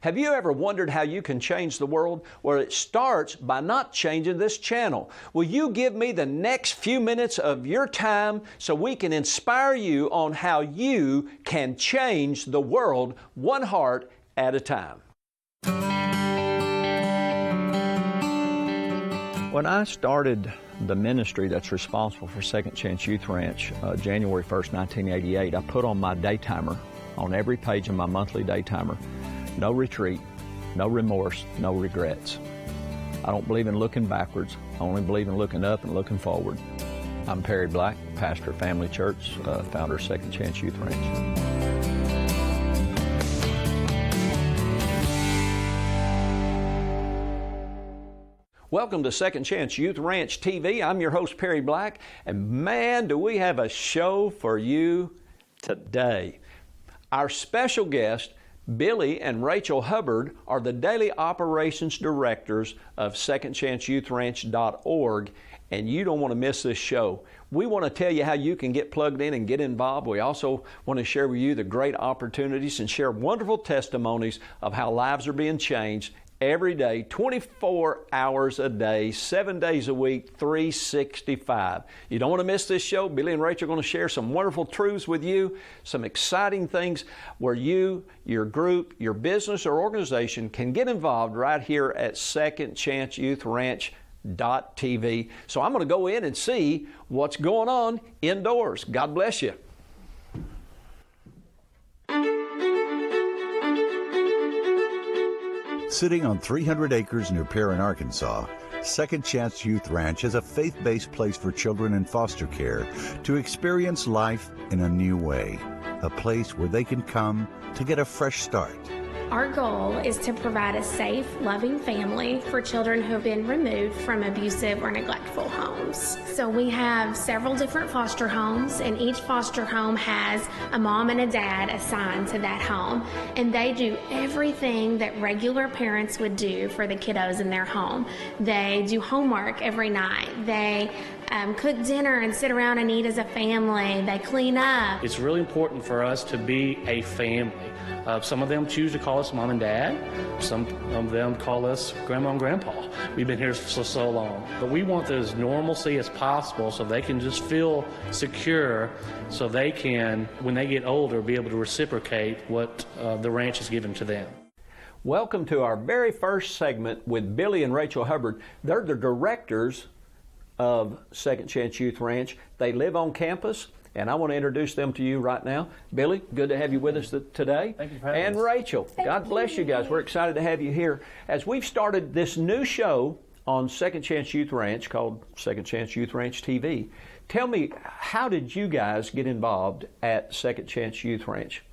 Have you ever wondered how you can change the world? Well, it starts by not changing this channel. Will you give me the next few minutes of your time so we can inspire you on how you can change the world one heart at a time? When I started the ministry that's responsible for Second Chance Youth Ranch, January 1st, 1988, I put on my daytimer on every page of my monthly daytimer. No retreat, no remorse, no regrets. I don't believe in looking backwards. I only believe in looking up and looking forward. I'm Perry Black, pastor of Family Church, founder of Second Chance Youth Ranch. Welcome to Second Chance Youth Ranch TV. I'm your host, Perry Black, and man, do we have a show for you today. Our special guest, Billy and Rachel Hubbard, are the daily operations directors of secondchanceyouthranch.org, and you don't want to miss this show. We want to tell you how you can get plugged in and get involved. We also want to share with you the great opportunities and share wonderful testimonies of how lives are being changed every day, 24 hours a day, 7 days a week, 365. You don't want to miss this show. Billy and Rachel are going to share some wonderful truths with you, some exciting things where you, your group, your business or organization can get involved right here at secondchanceyouthranch.tv. So I'm going to go in and see what's going on indoors. God bless you. Sitting on 300 acres near Perrin, Arkansas, Second Chance Youth Ranch is a faith-based place for children in foster care to experience life in a new way, a place where they can come to get a fresh start. Our goal is to provide a safe, loving family for children who have been removed from abusive or neglectful homes. So we have several different foster homes, and each foster home has a mom and a dad assigned to that home. And they do everything that regular parents would do for the kiddos in their home. They do homework every night. They cook dinner and sit around and eat as a family. They clean up. It's really important for us to be a family. Some of them choose to call us mom and dad. Some of them call us grandma and grandpa. We've been here for so long. But we want as normalcy as possible so they can just feel secure so they can, when they get older, be able to reciprocate what the ranch has given to them. Welcome to our very first segment with Billy and Rachel Hubbard. They're the directors of Second Chance Youth Ranch. They live on campus, and I want to introduce them to you right now. Billy, good to have you with us today. Thank you for having us. And Rachel, God bless you guys. We're excited to have you here. As we've started this new show on Second Chance Youth Ranch called Second Chance Youth Ranch TV, tell me, how did you guys get involved at Second Chance Youth Ranch?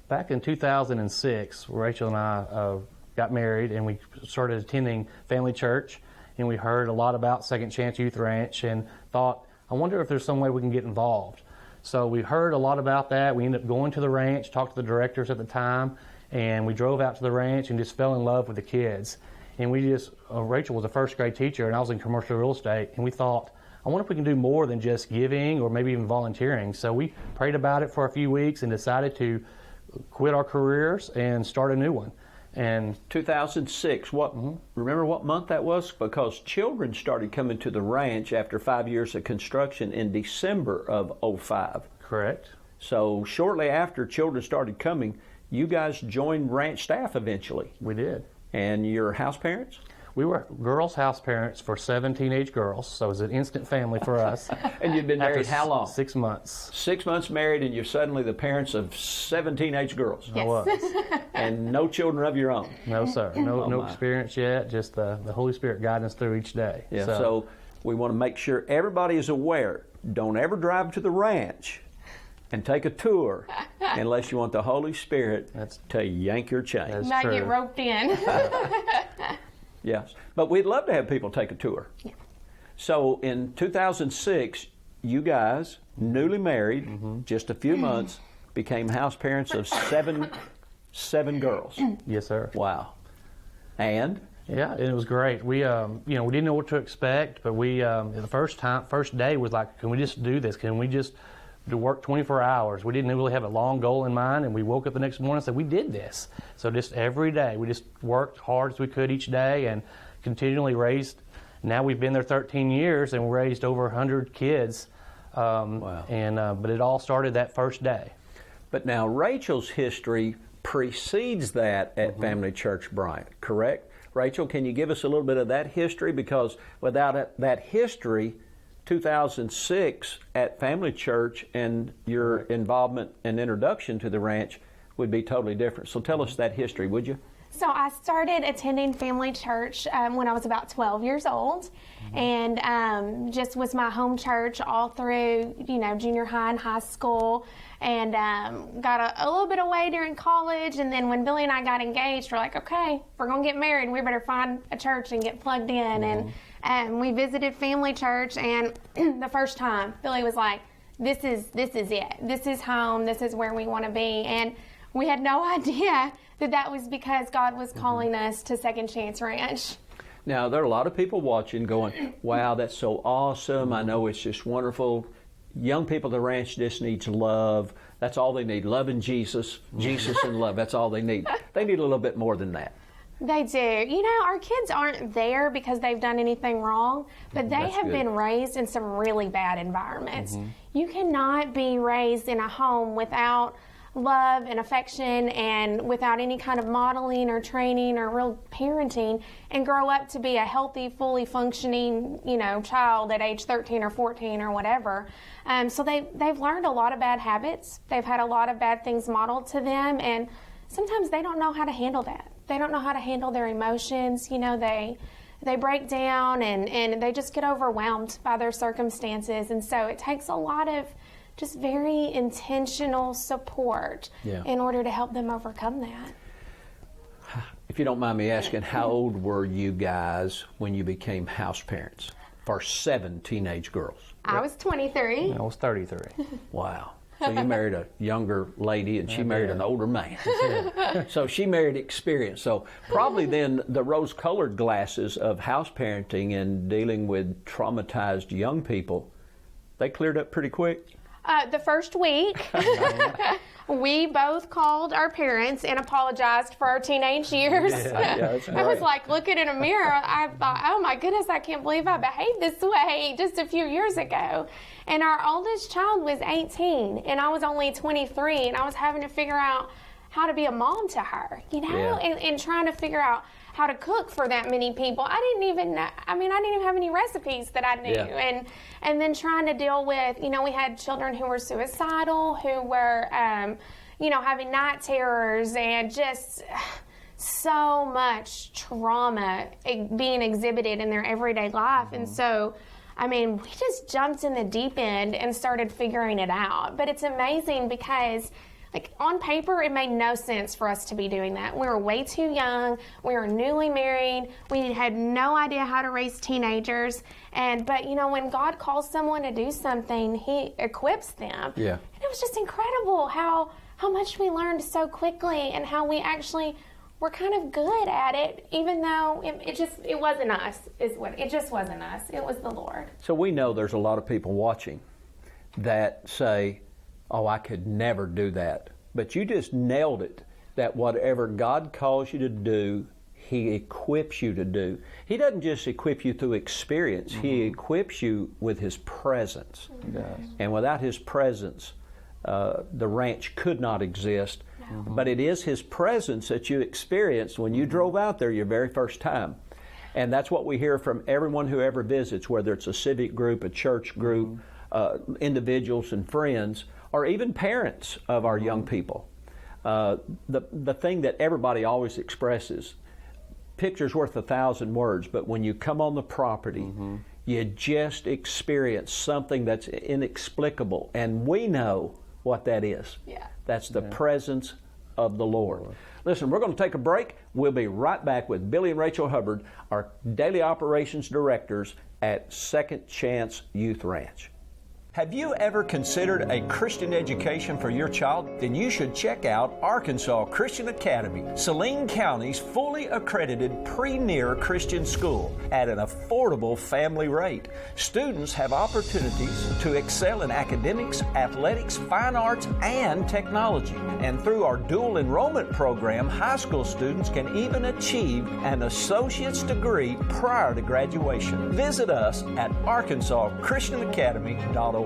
Back in 2006, Rachel and I got married, and we started attending Family Church, and we heard a lot about Second Chance Youth Ranch and thought, I wonder if there's some way we can get involved. So we heard a lot about that. We ended up going to the ranch, talked to the directors at the time, and we drove out to the ranch and just fell in love with the kids. And we just, Rachel was a first grade teacher and I was in commercial real estate, and we thought, I wonder if we can do more than just giving or maybe even volunteering. So we prayed about it for a few weeks and decided to quit our careers and start a new one. And 2006, remember what month that was? Because children started coming to the ranch after 5 years of construction in December of 05. Correct. So shortly after children started coming, you guys joined ranch staff eventually. We did. And you're house parents? We were girls' house parents for 7 teenage girls, so it was an instant family for us. And you'd been married how long? 6 months. 6 months married, and you're suddenly the parents of 7 teenage girls. Yes. I was. And no children of your own. No, sir. No experience yet, just the Holy Spirit guiding us through each day. Yeah, so we want to make sure everybody is aware. Don't ever drive to the ranch and take a tour unless you want the Holy Spirit to yank your chain. That's Might true. get roped in. Yes, but we'd love to have people take a tour. Yeah. So in 2006, you guys, newly married, just a few months, became house parents of seven girls. Yes, sir. Wow. And? Yeah, it was great. We, we didn't know what to expect, but we, the first day was like, can we just do this? Can we just to work 24 hours. We didn't really have a long goal in mind, and we woke up the next morning and said, we did this. So just every day, we just worked hard as we could each day and continually raised. Now we've been there 13 years and we raised over 100 kids. Wow. But it all started that first day. But now Rachel's history precedes that at Family Church Bryant, correct? Rachel, can you give us a little bit of that history? Because without that history, 2006 at Family Church and your involvement and introduction to the ranch would be totally different. So tell us that history, would you? So I started attending Family Church when I was about 12 years old, and just was my home church all through, junior high and high school, and got a little bit away during college. And then when Billy and I got engaged, we're like, okay, if we're gonna get married, we better find a church and get plugged in. And we visited Family Church, and the first time Billy was like, this is it. This is home. This is where we want to be. And we had no idea that was because God was calling us to Second Chance Ranch. Now, there are a lot of people watching going, wow, that's so awesome. I know it's just wonderful. Young people at the ranch just needs love. That's all they need, love and Jesus. Jesus and love, that's all they need. They need a little bit more than that. They do. Our kids aren't there because they've done anything wrong, but they have been raised in some really bad environments. You cannot be raised in a home without love and affection and without any kind of modeling or training or real parenting and grow up to be a healthy, fully functioning, child at age 13 or 14 or whatever. So they've learned a lot of bad habits. They've had a lot of bad things modeled to them, and sometimes they don't know how to handle that. They don't know how to handle their emotions. They break down and they just get overwhelmed by their circumstances. And so it takes a lot of just very intentional support in order to help them overcome that. If you don't mind me asking, how old were you guys when you became house parents for 7 teenage girls? I was 23. I was 33. Wow. So you married a younger lady and she married an older man. So she married experience. So probably then the rose-colored glasses of house parenting and dealing with traumatized young people, they cleared up pretty quick. The first week, we both called our parents and apologized for our teenage years. I was like looking in a mirror, I thought, oh my goodness, I can't believe I behaved this way just a few years ago. And our oldest child was 18, and I was only 23, and I was having to figure out how to be a mom to her, and trying to figure out how to cook for that many people. I didn't even have any recipes that I knew. And then trying to deal with, we had children who were suicidal, who were, having night terrors, and just so much trauma being exhibited in their everyday life. And so, we just jumped in the deep end and started figuring it out. But it's amazing because on paper, it made no sense for us to be doing that. We were way too young. We were newly married. We had no idea how to raise teenagers. But when God calls someone to do something, He equips them. Yeah. And it was just incredible how much we learned so quickly and how we actually were kind of good at it, even though it wasn't us. It just wasn't us. It was the Lord. So we know there's a lot of people watching that say, oh, I could never do that. But you just nailed it, that whatever God calls you to do, He equips you to do. He doesn't just equip you through experience. He equips you with His presence. And without His presence, the ranch could not exist. But it is His presence that you experienced when you drove out there your very first time. And that's what we hear from everyone who ever visits, whether it's a civic group, a church group, individuals and friends, or even parents of our young people. The thing that everybody always expresses, picture's worth 1,000 words, but when you come on the property, you just experience something that's inexplicable, and we know what that is. That's the presence of the Lord. Listen, we're going to take a break. We'll be right back with Billy and Rachel Hubbard, our daily operations directors at Second Chance Youth Ranch. Have you ever considered a Christian education for your child? Then you should check out Arkansas Christian Academy, Saline County's fully accredited premier Christian school at an affordable family rate. Students have opportunities to excel in academics, athletics, fine arts, and technology. And through our dual enrollment program, high school students can even achieve an associate's degree prior to graduation. Visit us at arkansaschristianacademy.org.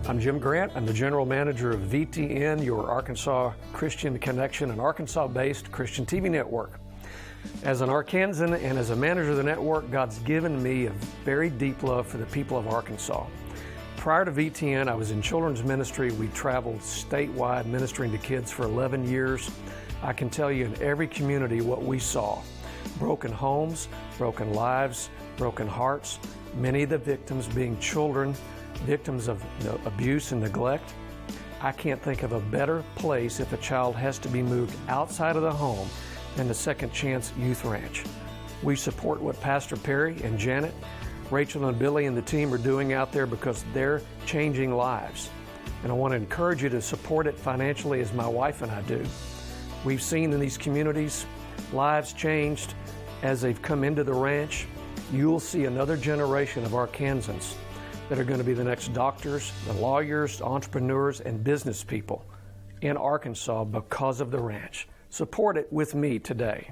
I'm Jim Grant. I'm the General Manager of VTN, your Arkansas Christian Connection, an Arkansas-based Christian TV network. As an Arkansan and as a manager of the network, God's given me a very deep love for the people of Arkansas. Prior to VTN, I was in children's ministry. We traveled statewide ministering to kids for 11 years. I can tell you in every community what we saw. Broken homes, broken lives, broken hearts, many of the victims being children, victims of abuse and neglect. I can't think of a better place if a child has to be moved outside of the home than the Second Chance Youth Ranch. We support what Pastor Perry and Janet, Rachel and Billy and the team are doing out there because they're changing lives. And I want to encourage you to support it financially as my wife and I do. We've seen in these communities lives changed as they've come into the ranch. You'll see another generation of Arkansans that are going to be the next doctors, the lawyers, entrepreneurs, and business people in Arkansas because of the ranch. Support it with me today.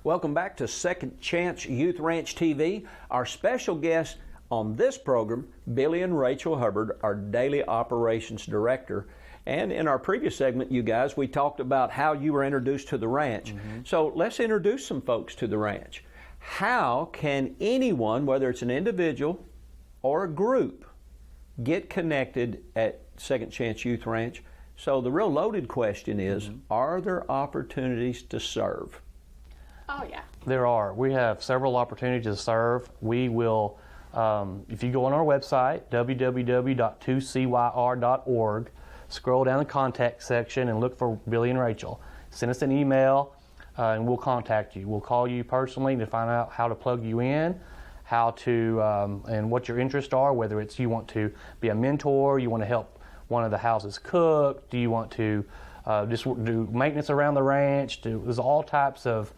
Welcome back to Second Chance Youth Ranch TV. Our special guests on this program, Billy and Rachel Hubbard, our Daily Operations Director. And in our previous segment, you guys, we talked about how you were introduced to the ranch. So let's introduce some folks to the ranch. How can anyone, whether it's an individual or a group, get connected at Second Chance Youth Ranch? So the real loaded question is, are there opportunities to serve? Oh, yeah. There are. We have several opportunities to serve. We will, if you go on our website, www.2CYR.org, scroll down the contact section and look for Billy and Rachel. Send us an email and we'll contact you. We'll call you personally to find out how to plug you in, how to, and what your interests are, whether it's you want to be a mentor, you want to help one of the houses cook, do you want to just do maintenance around the ranch, there's all types of,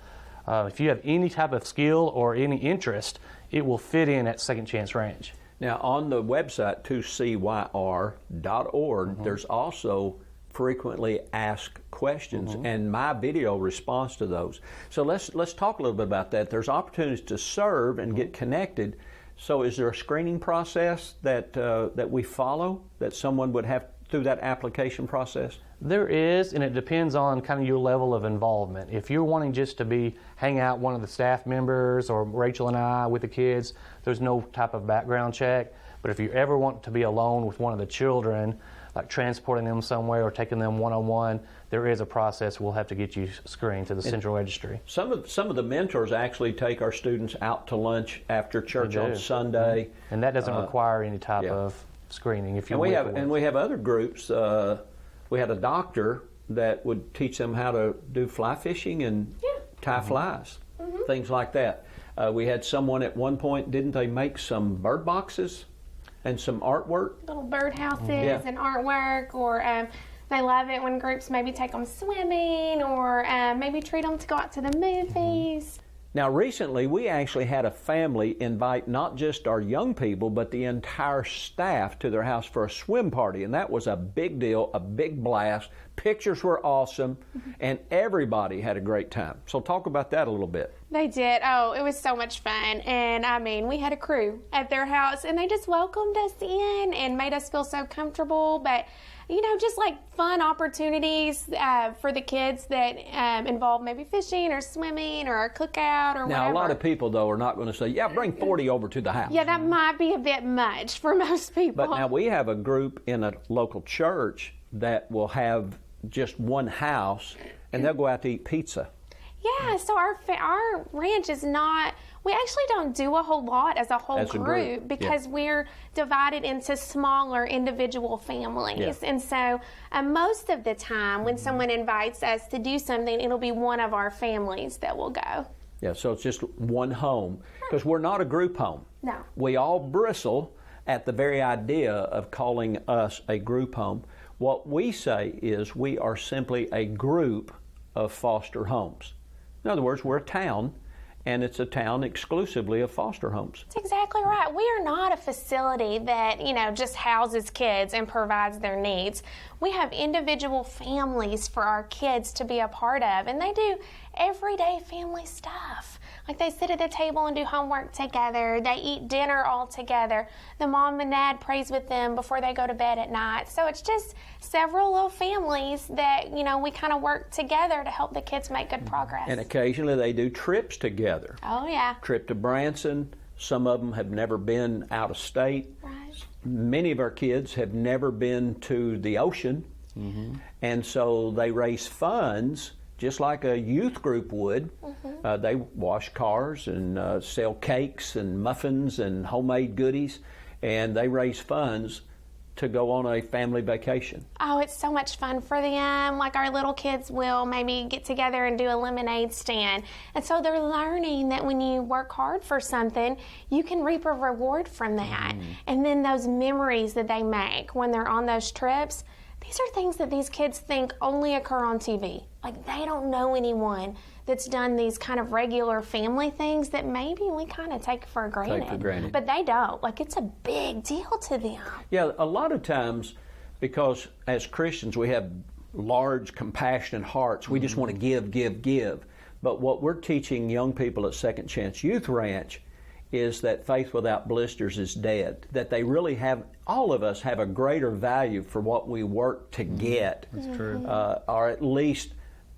if you have any type of skill or any interest, it will fit in at Second Chance Ranch. Now, on the website, 2CYR.org, there's also frequently asked questions and my video response to those. So let's talk a little bit about that. There's opportunities to serve and get connected. So is there a screening process that we follow, that someone would have through that application process? There is, and it depends on kind of your level of involvement. If you're wanting just to hang out one of the staff members or Rachel and I with the kids, there's no type of background check. But if you ever want to be alone with one of the children, like transporting them somewhere or taking them one-on-one, there is a process. We'll have to get you screened to the central registry. Some of the mentors actually take our students out to lunch after church on Sunday. And that doesn't require any type of screening. If you we have other groups. We had a doctor that would teach them how to do fly fishing and tie flies, things like that. We had someone at one point, didn't they make some bird boxes and some artwork? Little bird houses and artwork, or they love it when groups maybe take them swimming or maybe treat them to go out to the movies. Now, recently, we actually had a family invite not just our young people, but the entire staff to their house for a swim party, and that was a big deal, a big blast. Pictures were awesome, and everybody had a great time. So talk about that a little bit. They did. Oh, it was so much fun. And I mean, we had a crew at their house, and they just welcomed us in and made us feel so comfortable. But you know, just like fun opportunities for the kids that involve maybe fishing or swimming or a cookout or whatever. Now, a lot of people, though, are not going to say, yeah, bring 40 over to the house. Yeah, that might be a bit much for most people. But now we have a group in a local church that will have just one house, and they'll go out to eat pizza. Yeah, so our ranch is not, we actually don't do a whole lot as a whole group because we're divided into smaller individual families. Yeah. And so most of the time when someone invites us to do something, it'll be one of our families that will go. Yeah, so it's just one home, because we're not a group home. No. We all bristle at the very idea of calling us a group home. What we say is we are simply a group of foster homes. In other words, we're a town, and it's a town exclusively of foster homes. That's exactly right. We are not a facility that, just houses kids and provides their needs. We have individual families for our kids to be a part of, and they do everyday family stuff. Like they sit at the table and do homework together. They eat dinner all together. The mom and dad prays with them before they go to bed at night. So it's just several little families that, we kind of work together to help the kids make good progress. And occasionally they do trips together. Oh, yeah. Trip to Branson. Some of them have never been out of state. Right. Many of our kids have never been to the ocean. And so they raise funds just like a youth group would. They wash cars and sell cakes and muffins and homemade goodies, and they raise funds to go on a family vacation. Oh, it's so much fun for them. Like our little kids will maybe get together and do a lemonade stand. And so they're learning that when you work hard for something, you can reap a reward from that. And then those memories that they make when they're on those trips, these are things that these kids think only occur on TV. Like they don't know anyone that's done these kind of regular family things that maybe we kind of take for granted. But they don't. Like it's a big deal to them. Yeah, a lot of times, because as Christians we have large, compassionate hearts. We just want to give. But what we're teaching young people at Second Chance Youth Ranch is that faith without blisters is dead. That they really have, all of us have a greater value for what we work to get. That's true. Or at least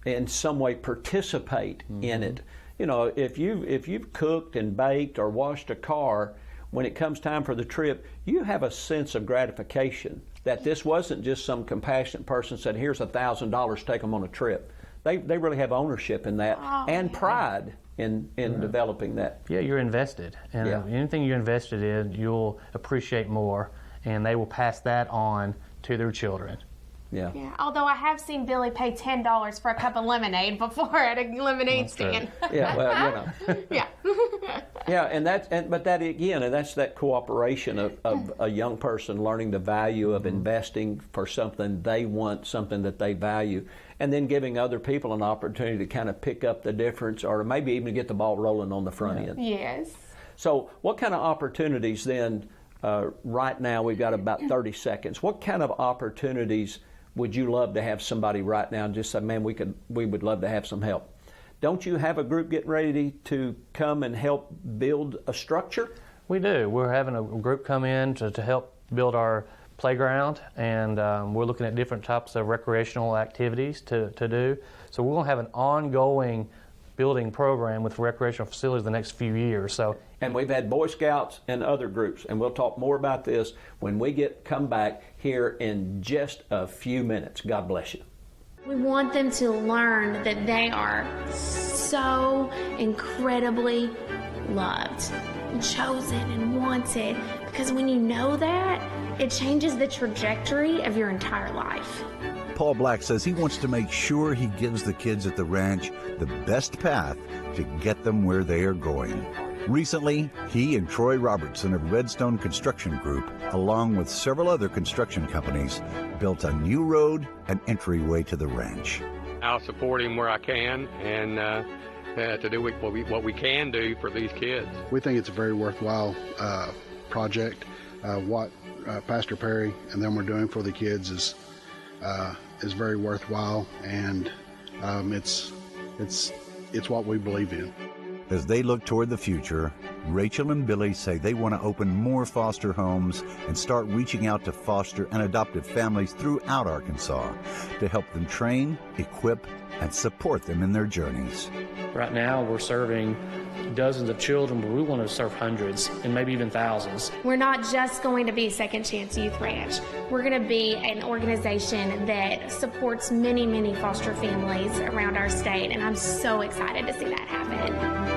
in some way participate in it. If you've cooked and baked or washed a car, when it comes time for the trip, you have a sense of gratification that this wasn't just some compassionate person said, here's $1,000, take them on a trip. They really have ownership in that and pride in developing that. Yeah, you're invested. And anything you're invested in, you'll appreciate more, and they will pass that on to their children. Yeah. Although I have seen Billy pay $10 for a cup of lemonade before at a lemonade stand. Yeah, well, Yeah. Yeah, but that again, and that's that cooperation of a young person learning the value of investing for something they want, something that they value, and then giving other people an opportunity to kind of pick up the difference, or maybe even get the ball rolling on the front end. Yes. So, what kind of opportunities then? Right now, we've got about 30 seconds. What kind of opportunities would you love to have somebody right now and just say, man, we would love to have some help? Don't you have a group getting ready to come and help build a structure? We do. We're having a group come in to help build our playground, and we're looking at different types of recreational activities to do. So we're going to have an ongoing building program with recreational facilities the next few years. And we've had Boy Scouts and other groups, and we'll talk more about this when we come back here in just a few minutes. God bless you. We want them to learn that they are so incredibly loved, and chosen, and wanted. Because when you know that, it changes the trajectory of your entire life. Paul Black says he wants to make sure he gives the kids at the ranch the best path to get them where they are going. Recently, he and Troy Robertson of Redstone Construction Group, along with several other construction companies, built a new road and entryway to the ranch. I'll support him where I can, and to do what we can do for these kids. We think it's a very worthwhile project. What Pastor Perry and them are doing for the kids is very worthwhile, and it's what we believe in. As they look toward the future, Rachel and Billy say they want to open more foster homes and start reaching out to foster and adoptive families throughout Arkansas to help them train, equip, and support them in their journeys. Right now, we're serving dozens of children, but we want to serve hundreds and maybe even thousands. We're not just going to be Second Chance Youth Ranch. We're going to be an organization that supports many, many foster families around our state, and I'm so excited to see that happen.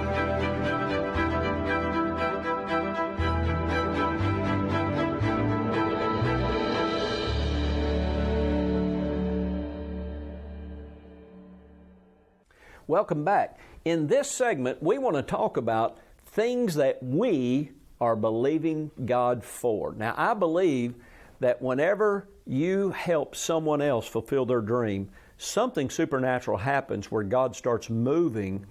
Welcome back. In this segment, we want to talk about things that we are believing God for. Now, I believe that whenever you help someone else fulfill their dream, something supernatural happens where God starts moving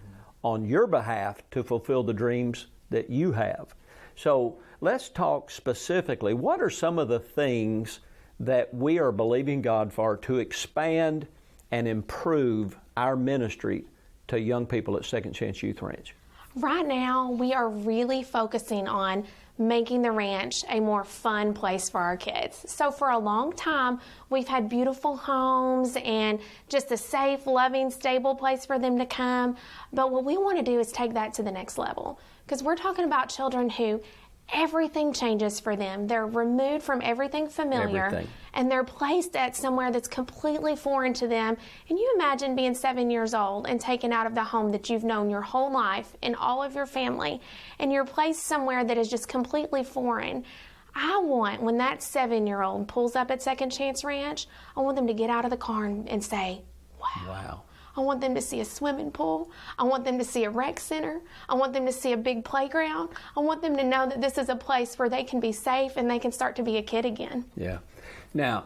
on your behalf to fulfill the dreams that you have. So let's talk specifically. What are some of the things that we are believing God for to expand and improve our ministry to young people at Second Chance Youth Ranch? Right now, we are really focusing on making the ranch a more fun place for our kids. So for a long time, we've had beautiful homes and just a safe, loving, stable place for them to come. But what we want to do is take that to the next level, because we're talking about children who everything changes for them. They're removed from everything familiar, and they're placed at somewhere that's completely foreign to them. And you imagine being 7 years old and taken out of the home that you've known your whole life and all of your family, and you're placed somewhere that is just completely foreign. I want, when that 7-year-old pulls up at Second Chance Ranch, I want them to get out of the car and say, wow. I want them to see a swimming pool. I want them to see a rec center. I want them to see a big playground. I want them to know that this is a place where they can be safe and they can start to be a kid again. Yeah. Now,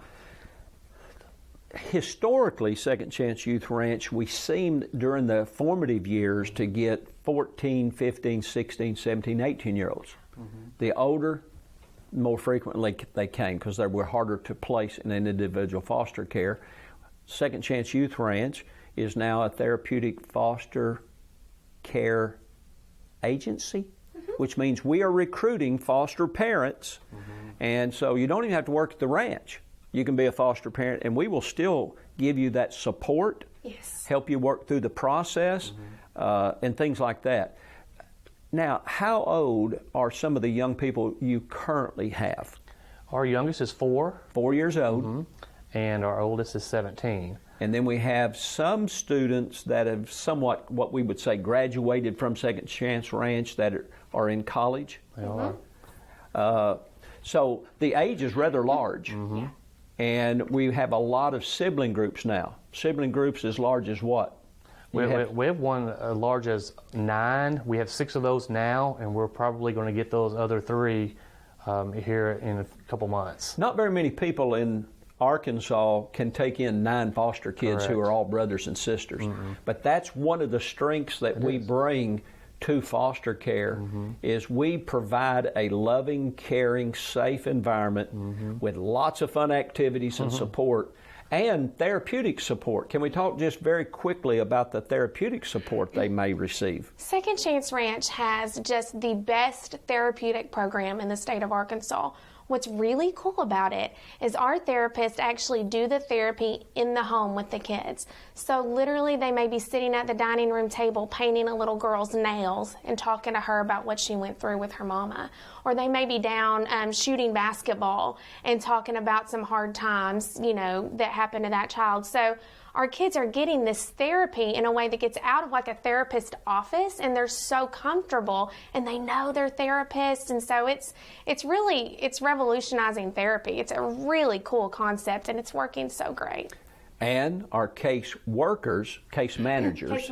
historically, Second Chance Youth Ranch, we seemed during the formative years to get 14, 15, 16, 17, 18-year-olds. The older, more frequently they came because they were harder to place in an individual foster care. Second Chance Youth Ranch is now a therapeutic foster care agency, which means we are recruiting foster parents. And so you don't even have to work at the ranch. You can be a foster parent, and we will still give you that support, help you work through the process, and things like that. Now, how old are some of the young people you currently have? Our youngest is 4. 4 years old. And our oldest is 17. And then we have some students that have somewhat, what we would say, graduated from Second Chance Ranch that are in college. They are. So the age is rather large. And we have a lot of sibling groups now. Sibling groups as large as what? We have one as large as 9. We have 6 of those now, and we're probably going to get those other 3 here in a couple months. Not very many people in Arkansas can take in 9 foster kids who are all brothers and sisters. But that's one of the strengths that we bring to foster care is we provide a loving, caring, safe environment with lots of fun activities and support and therapeutic support. Can we talk just very quickly about the therapeutic support they may receive? Second Chance Ranch has just the best therapeutic program in the state of Arkansas. What's really cool about it is our therapists actually do the therapy in the home with the kids. So literally they may be sitting at the dining room table painting a little girl's nails and talking to her about what she went through with her mama. Or they may be down shooting basketball and talking about some hard times, that happened to that child. So our kids are getting this therapy in a way that gets out of like a therapist office, and they're so comfortable and they know their therapist, and so it's revolutionizing therapy. It's a really cool concept, and it's working so great. And our case workers, case managers,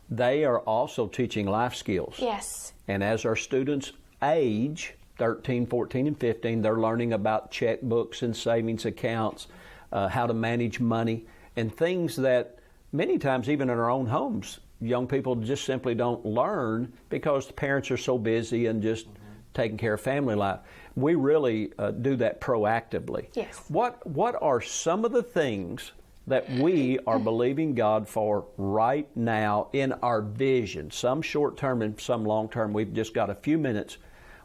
they are also teaching life skills. Yes. And as our students age, 13, 14, and 15, they're learning about checkbooks and savings accounts, how to manage money, and things that many times even in our own homes, young people just simply don't learn because the parents are so busy and just taking care of family life. We really do that proactively. Yes. What are some of the things that we are believing God for right now in our vision, some short-term and some long-term. We've just got a few minutes.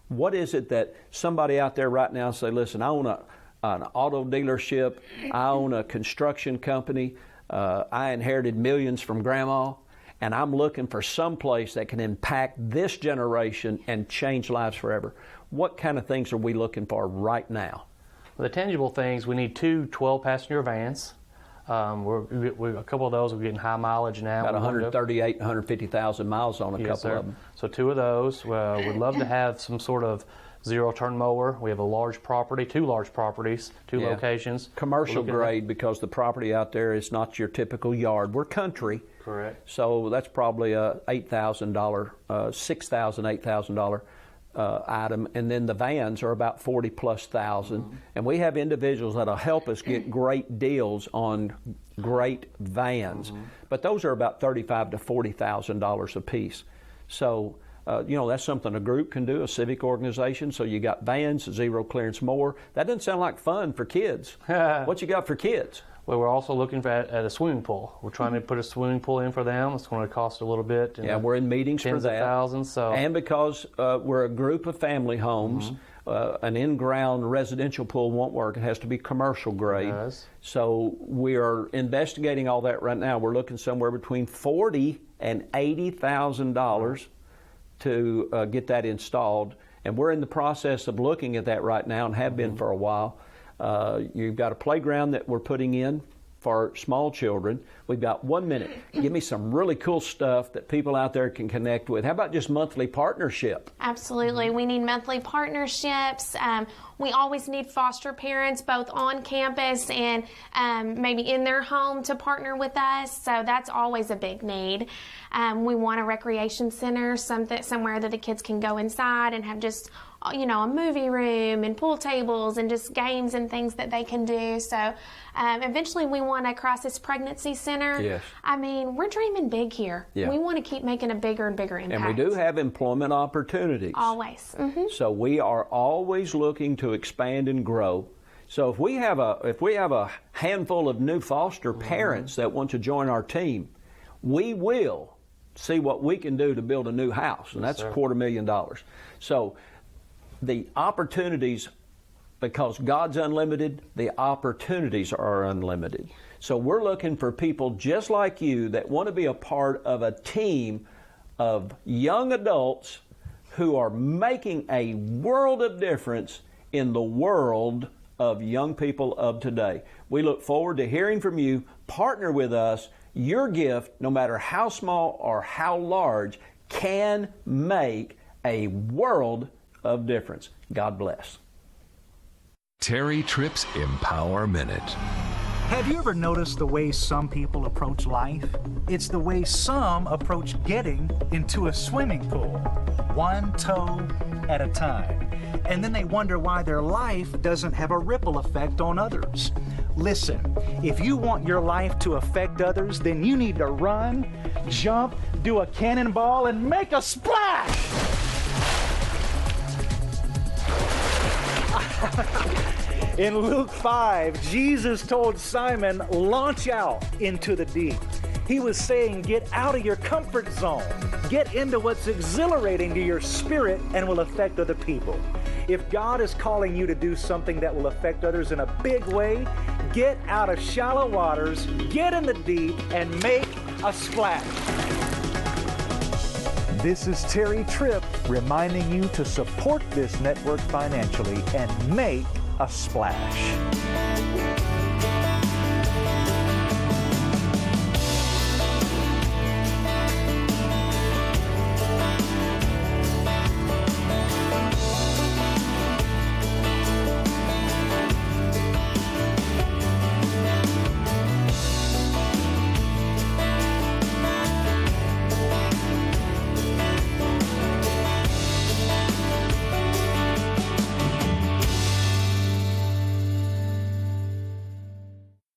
What is it that somebody out there right now say, listen, I own an auto dealership, I own a construction company, I inherited millions from grandma, and I'm looking for some place that can impact this generation and change lives forever. What kind of things are we looking for right now? The tangible things, we need 2 12-passenger vans. A couple of those are getting high mileage now. About 138, 150,000 miles on a Yes, couple sir. of them. So 2 of those. We'd love to have some sort of zero-turn mower. We have a large property, 2 large properties, 2 Yeah. locations. Commercial grade, because the property out there is not your typical yard. We're country. Correct. So that's probably a $8,000, $6,000, $8,000 item, and then the vans are about 40+ thousand. Mm-hmm. And we have individuals that'll help us get great deals on great vans, Mm-hmm. but those are about $35,000 to $40,000 a piece. So that's something a group can do, a civic organization. So you got vans, zero clearance mower. That doesn't sound like fun for kids. What you got for kids? Well, we're also looking at a swimming pool. We're trying to put a swimming pool in for them. It's going to cost a little bit. Yeah, we're in meetings for tens that. of thousands. So. And because we're a group of family homes, an in-ground residential pool won't work. It has to be commercial grade. It does. So we are investigating all that right now. We're looking somewhere between $40,000 and $80,000 to get that installed. And we're in the process of looking at that right now and have been for a while. You've got a playground that we're putting in for small children. We've got 1 minute. Give me some really cool stuff that people out there can connect with. How about just monthly partnership? Absolutely. We need monthly partnerships. We always need foster parents, both on campus and maybe in their home, to partner with us. So that's always a big need. We want a recreation center, somewhere that the kids can go inside and have just a movie room and pool tables and just games and things that they can do. So eventually we want a crisis pregnancy center. Yes. I mean, we're dreaming big here. Yeah. We want to keep making a bigger and bigger impact. And we do have employment opportunities. Always. Mm-hmm. So we are always looking to expand and grow. So if we have a handful of new foster parents that want to join our team, we will see what we can do to build a new house, and that's $250,000. So the opportunities, because God's unlimited, the opportunities are unlimited. So we're looking for people just like you that want to be a part of a team of young adults who are making a world of difference in the world of young people of today. We look forward to hearing from you. Partner with us. Your gift, no matter how small or how large, can make a world of difference. God bless. Terry Tripp's Empower Minute. Have you ever noticed the way some people approach life? It's the way some approach getting into a swimming pool, one toe at a time. And then they wonder why their life doesn't have a ripple effect on others. Listen, if you want your life to affect others, then you need to run, jump, do a cannonball, and make a splash! In Luke 5, Jesus told Simon, launch out into the deep. He was saying, get out of your comfort zone. Get into what's exhilarating to your spirit and will affect other people. If God is calling you to do something that will affect others in a big way, get out of shallow waters, get in the deep, and make a splash. This is Terry Tripp reminding you to support this network financially and make a splash.